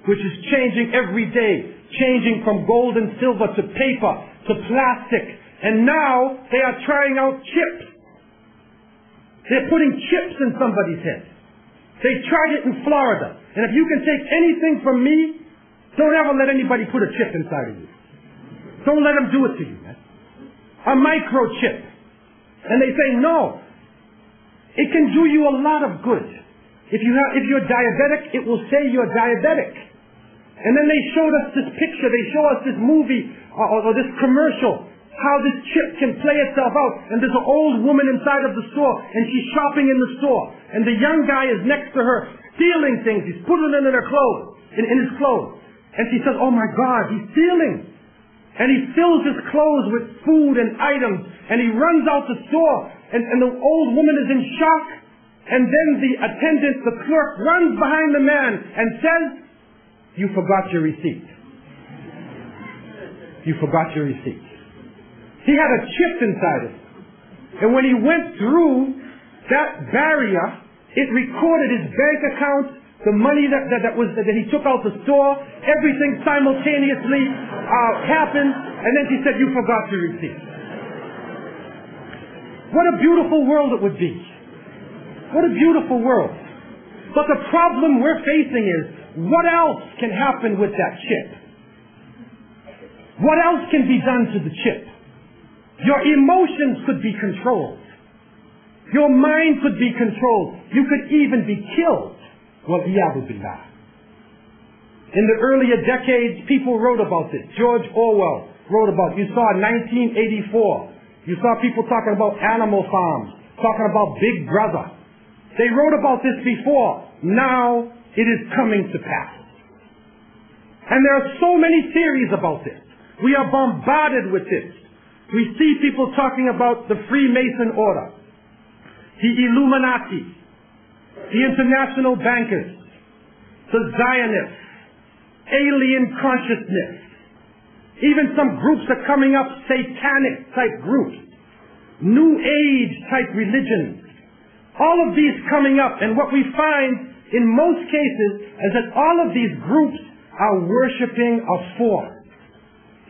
which is changing every day, changing from gold and silver to paper to plastic. And now they are trying out chips. They're putting chips in somebody's head. They tried it in Florida. And if you can take anything from me, don't ever let anybody put a chip inside of you. Don't let them do it to you, man. A microchip. And they say, no. It can do you a lot of good. If you're diabetic, it will say you're diabetic. And then they showed us this picture. They show us this movie or this commercial. How this chip can play itself out. And there's an old woman inside of the store. And she's shopping in the store. And the young guy is next to her stealing things. He's putting it in her clothes. In his clothes. And she says, oh my God, he's stealing. And he fills his clothes with food and items. And he runs out the store. And the old woman is in shock. And then the attendant, the clerk, runs behind the man and says, you forgot your receipt. You forgot your receipt. He had a chip inside him. And when he went through that barrier, it recorded his bank account, the money that he took out the store, everything simultaneously happened, and then she said, you forgot your receipt. What a beautiful world it would be. What a beautiful world. But the problem we're facing is, what else can happen with that chip? What else can be done to the chip? Your emotions could be controlled. Your mind could be controlled. You could even be killed. Wal-iyadu billah. In the earlier decades, people wrote about this. George Orwell wrote about it. You saw 1984. You saw people talking about animal farms, talking about Big Brother. They wrote about this before. Now it is coming to pass. And there are so many theories about this. We are bombarded with this. We see people talking about the Freemason order, the Illuminati, the international bankers, the Zionists, alien consciousness. Even some groups are coming up, satanic type groups, New Age type religions. All of these coming up, and what we find in most cases is that all of these groups are worshiping a force.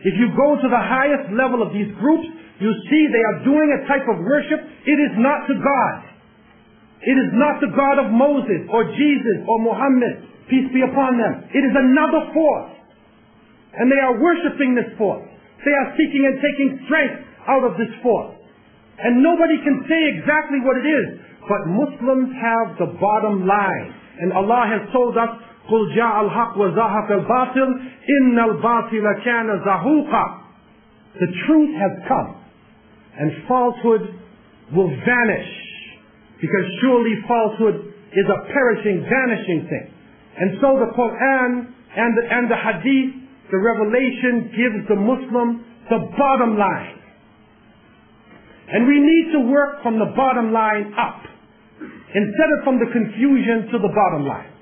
If you go to the highest level of these groups, you see they are doing a type of worship. It is not to God. It is not the God of Moses or Jesus or Muhammad, peace be upon them. It is another force. And they are worshiping this force. They are seeking and taking strength out of this force. And nobody can say exactly what it is. But Muslims have the bottom line. And Allah has told us, قُلْ جَاءَ الْحَقُّ وَزَهَقَ الْبَاطِلُ إِنَّ الْبَاطِلَ كَانَ زَهُوقًا. The truth has come, and falsehood will vanish, because surely falsehood is a perishing, vanishing thing. And so the Quran and the Hadith, the revelation gives the Muslim the bottom line. And we need to work from the bottom line up, instead of from the confusion to the bottom line.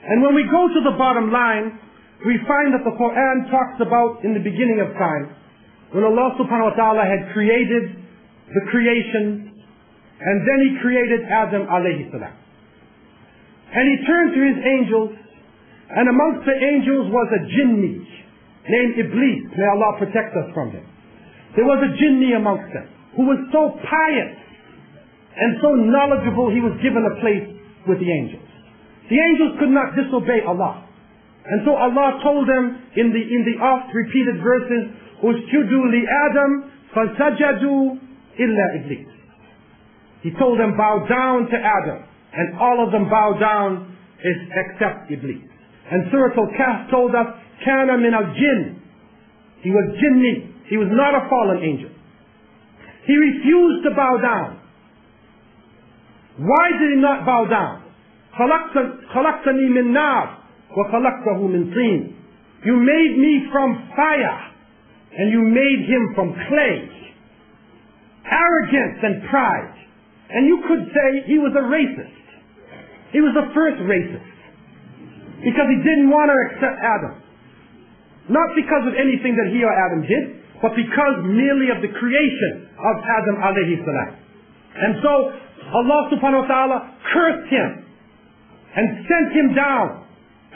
And when we go to the bottom line, we find that the Quran talks about in the beginning of time, when Allah subhanahu wa ta'ala had created the creation, and then He created Adam alayhi salam. And He turned to His angels, and amongst the angels was a jinni named Iblis. May Allah protect us from him. There was a jinni amongst them who was so pious and so knowledgeable, he was given a place with the angels. The angels could not disobey Allah. And so Allah told them in the oft repeated verses, Usjudu li Adam fasajadu illa Iblis. He told them, bow down to Adam. And all of them bow down except Iblis. And Surah Al-Kahf told us, Kana min al-jinn. He was jinni. He was not a fallen angel. He refused to bow down. Why did he not bow down? خَلَقْتَنِي مِن نَارٍ وَخَلَقْتَهُ مِن طِينٍ. You made me from fire, and you made him from clay. Arrogance and pride. And you could say he was a racist. He was the first racist. Because he didn't want to accept Adam. Not because of anything that he or Adam did, but because merely of the creation of Adam alayhi salam. And so Allah subhanahu wa ta'ala cursed him and sent him down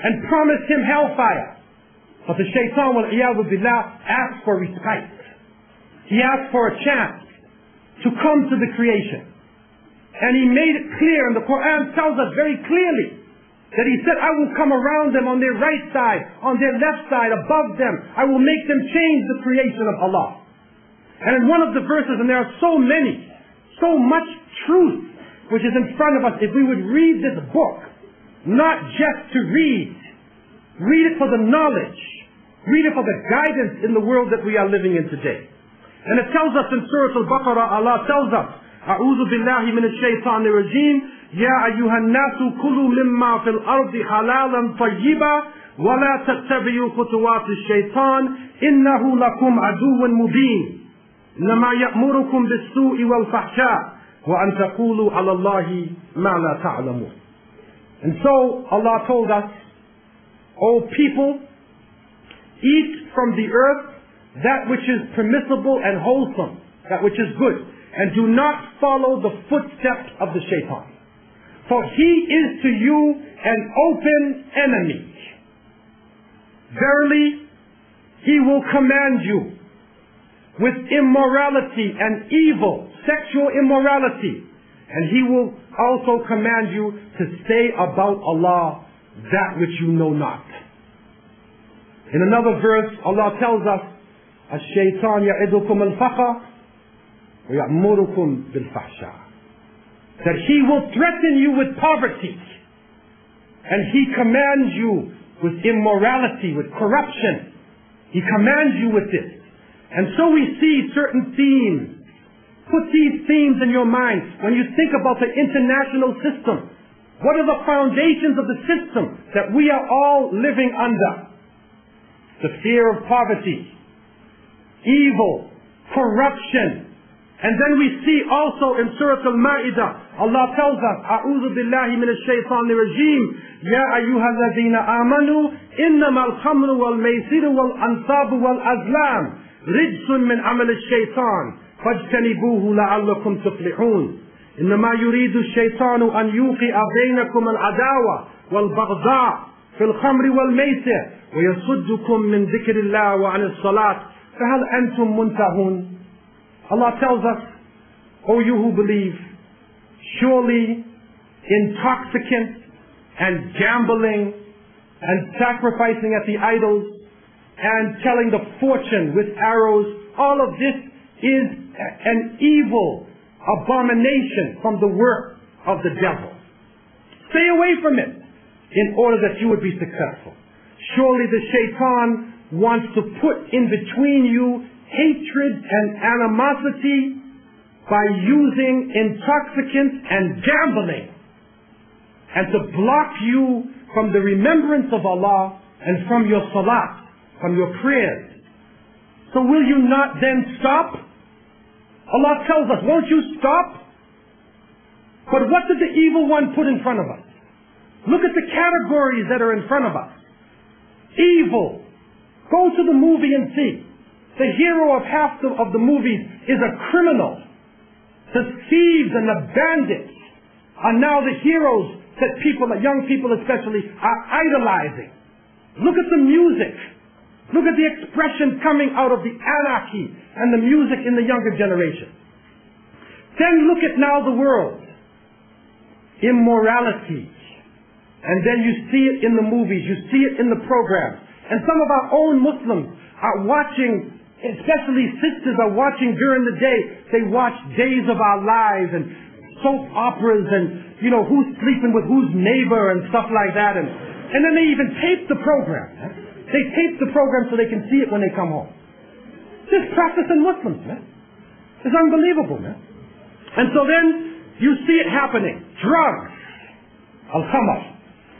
and promised him hellfire. But the shaitan, wal-iyadu billah, asked for respite. He asked for a chance to come to the creation. And he made it clear, and the Quran tells us very clearly, that he said, I will come around them on their right side, on their left side, above them. I will make them change the creation of Allah. And in one of the verses, and there are so many, so much truth which is in front of us, if we would read this book, not just to read it for the knowledge, read it for the guidance in the world that we are living in today. And it tells us in Surah Al-Baqarah, Allah tells us, أعوذ بالله من الشيطان الرجيم يا أيها الناس كلوا مما في الأرض حلالا طيبا ولا تتبعوا خطوات الشيطان إنه لكم عدو مبين إنما يأمركم بالسوء والفحشاء وأن تقولوا على الله ما لا تعلمون. And so Allah told us, O people, eat from the earth that which is permissible and wholesome, that which is good, and do not follow the footsteps of the shaitan. For he is to you an open enemy. Verily, he will command you with immorality and evil, sexual immorality, and he will also command you to say about Allah that which you know not. In another verse, Allah tells us, الشيطان يعدكم الفقر ويأمركم بالفحشاء, that he will threaten you with poverty, and he commands you with immorality, with corruption. He commands you with this. And so we see certain themes. Put these themes in your mind when you think about the international system. What are the foundations of the system that we are all living under? The fear of poverty, evil, corruption. And then we see also in Surah Al-Ma'idah, Allah tells us, أعوذ بالله من الشيطان الرجيم يا أيها الذين آمنوا إنما الخمر والميسر والأنصاب والأزلام رجس من عمل الشيطان فاجتنبوه لعلكم تفلحون إنما يريد الشيطان أن يوقع بينكم العداوة والبغضاء في الخمر والميسر ويصدكم من ذكر الله وعن الصلاة فهل أنتم منتهون. Allah tells us, O you who believe, surely intoxicants and gambling and sacrificing at the idols and telling the fortune with arrows, all of this is an evil abomination from the work of the devil. Stay away from it in order that you would be successful. Surely the shaitan wants to put in between you hatred and animosity by using intoxicants and gambling, and to block you from the remembrance of Allah and from your salat, from your prayers. So will you not then stop? Allah tells us, won't you stop? But what did the evil one put in front of us? Look at the categories that are in front of us. Evil. Go to the movie and see. The hero of half of the movies is a criminal. The thieves and the bandits are now the heroes that people, young people especially, are idolizing. Look at the music. Look at the expression coming out of the anarchy and the music in the younger generation. Then look at now the world. Immorality. And then you see it in the movies. You see it in the programs. And some of our own Muslims are watching, especially sisters are watching during the day. They watch Days of Our Lives and soap operas and, who's sleeping with whose neighbor and stuff like that. And then they even tape the program. They tape the program so they can see it when they come home. This practice in Muslims, man. It's unbelievable, man. And so then you see it happening. Drugs. Al-Khamar.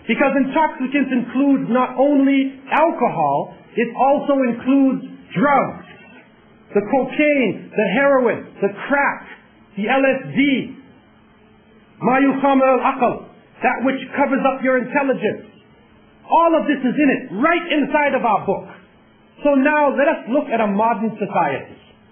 Because intoxicants include not only alcohol, it also includes drugs. The cocaine, the heroin, the crack, the LSD, ma yukhamir al-aql, that which covers up your intelligence. All of this is in it, right inside of our book. So now let us look at a modern society.